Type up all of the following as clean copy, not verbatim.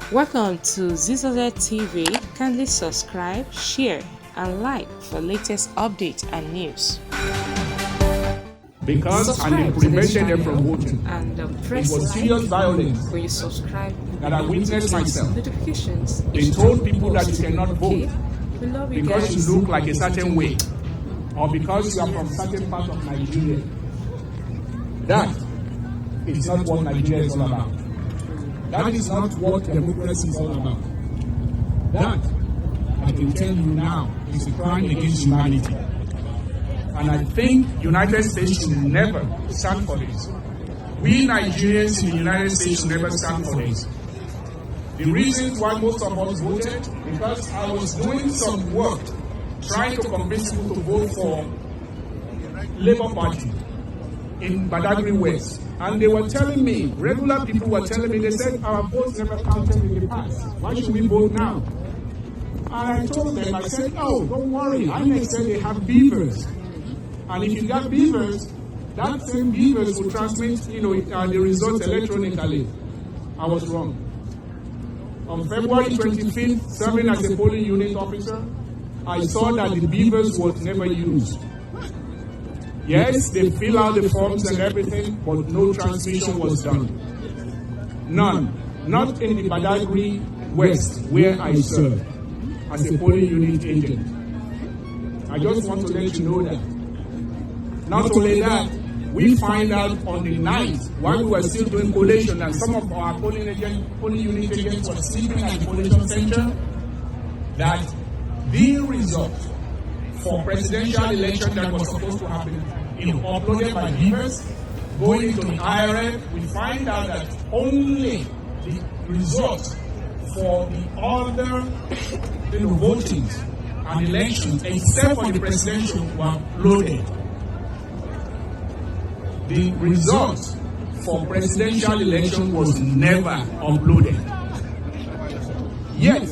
Welcome to ZZZ TV. Kindly subscribe, share, and like for latest updates and news. Because I prevented them from voting. And It press was serious violence when you subscribe. that I witnessed myself. Notifications. They told people that you cannot vote We love you because guys. you look like a certain way or because you are from certain part of Nigeria. That is not what Nigeria is all about. That is not what democracy is all about. That, I can tell you now, is a crime against humanity. And I think United States should never stand for this. We Nigerians in the United States should never stand for this. The reasons why most of us voted, because I was doing some work trying to convince people to vote for Labour Party in Badagry West. And they were telling me, regular people were telling me, they said our votes never counted in the past. Why should we vote now? And I told them, I said, oh, don't worry. INEC said they have beavers. And if you got beavers, that same beavers will transmit, the results electronically. I was wrong. On February 25th, serving as a polling unit officer, I saw that the beavers was never used. Yes, they fill out the forms and everything, but no transmission was done. None. Not in the Badagry West, where I serve as a polling unit agent. I just want to let you know that. Not only that, we find out on the night while we were still doing collation and some of our polling unit agents were sleeping at the collation center that the result for presidential election that was supposed to happen, uploaded by beavers, going into the IRF, we find out that only the results for the other votings and elections, except for the presidential, were loaded. The result for presidential election was never uploaded. Yet,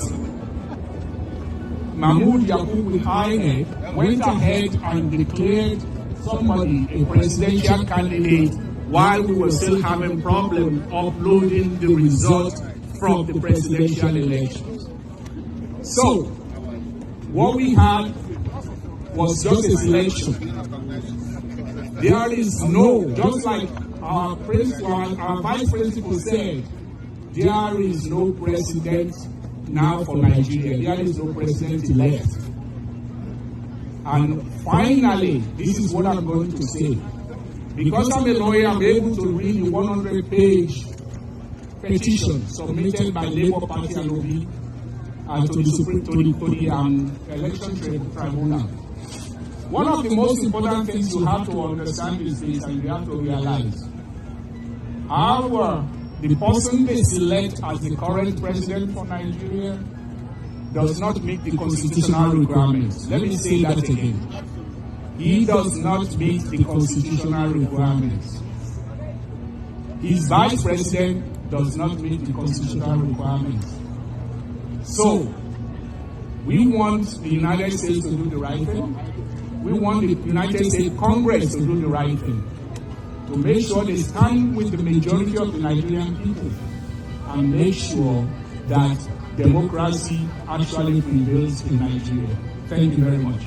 Mahmoud Yakub with INEC went ahead and declared somebody a presidential candidate while we were still having problem uploading the result from the presidential elections. So, what we had was just a selection. There is no, just like our vice principal said, there is no president now for Nigeria. There is no president elect. And finally, this is what I'm going to say. Because I'm a lawyer, I'm able to read the 100-page petition submitted by Labour Party and Obi to the Election Tribunal. One of the most important things you have to understand is this, and you have to realize, the person they select as the current president for Nigeria does not meet the constitutional requirements. Let me say that again. He does not meet the constitutional requirements. His vice president does not meet the constitutional requirements. So, we want the United States to do the right thing. We want the United States Congress to do the right thing, to make sure they stand with the majority of the Nigerian people and make sure that democracy actually prevails in Nigeria. Thank you very much.